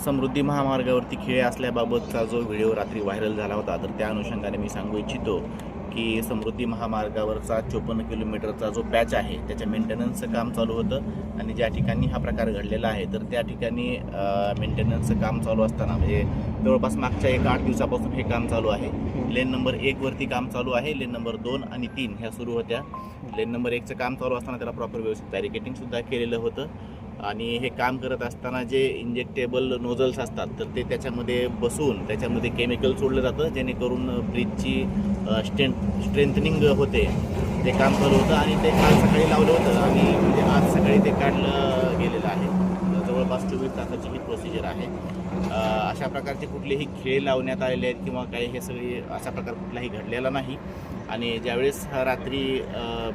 समृद्धी महामार्गावरती खिळे असल्याबाबतचा जो व्हिडिओ रात्री व्हायरल झाला होता, तर त्या अनुषंगाने मी सांगू इच्छितो की समृद्धी महामार्गावरचा 54 किलोमीटरचा जो पॅच आहे त्याच्या मेंटेनन्सचं काम चालू होतं आणि ज्या ठिकाणी हा प्रकार घडलेला आहे तर त्या ठिकाणी मेंटेनन्सचं काम चालू असताना म्हणजे जवळपास मागच्या 1-8 दिवसापासून हे काम चालू आहे. लेन नंबर 1 वरती काम चालू आहे. लेन नंबर 2 आणि 3 ह्या सुरू होत्या. लेन नंबर 1चं काम चालू असताना त्याला प्रॉपर व्यवस्थित बॅरिकेटिंगसुद्धा केलेलं होतं आणि हे काम करत असताना जे इंजेक्टेबल नोझल्स असतात तर ते त्याच्यामध्ये बसून त्याच्यामध्ये केमिकल सोडलं जातं जेणेकरून ब्रिजची स्ट्रेंथनिंग होते. ते काम चालू होतं आणि ते काल सकाळी लावलं होतं आणि म्हणजे आज सकाळी ते काढलं गेलेलं आहे. जवळपास 24 तासाची ही प्रोसिजर आहे. अशा प्रकारचे कुठलेही खेळ लावण्यात आलेले आहेत किंवा काही हे सगळे अशा प्रकार कुठलाही घडलेला नाही. आणि ज्यावेळेस रात्री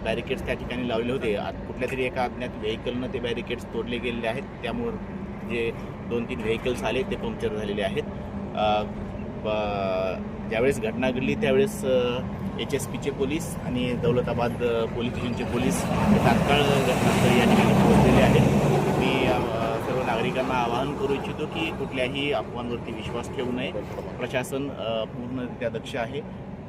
बॅरिकेड्स त्या ठिकाणी लावले होते, कुठल्या तरी एका अज्ञात व्हेकलनं ते बॅरिकेड्स तोडले गेलेले आहेत. त्यामुळं जे 2-3 व्हेकल्स आले ते पंक्चर झालेले आहेत. ज्यावेळेस घटना घडली त्यावेळेस HSPचे पोलीस आणि दौलताबाद पोलीस स्टेशनचे पोलीस तात्काळ घटनास्थळी या ठिकाणी पोहोचलेले आहेत. मी सर्व नागरिकांना आवाहन करू इच्छितो की कुठल्याही अफवांवरती विश्वास ठेवू नये. प्रशासन पूर्णरित्या दक्ष आहे.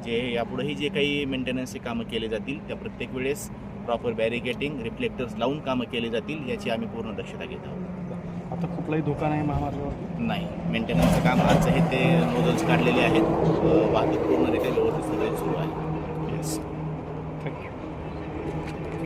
जे यापुढेही जे काही मेंटेनन्सचे कामं केले जातील त्या प्रत्येक वेळेस प्रॉपर बॅरिकेटिंग रिफ्लेक्टर्स लावून कामं केले जातील याची आम्ही पूर्ण दक्षता घेत आहोत. आता कुठलाही धोका नाही महामार्गावर? नाही, मेंटेनन्सचं काम आज आहे ते नोझल्स काढलेले आहेत. वाहतूक पूर्णरित्या व्यवस्थित सगळे सुरू आहे. येस.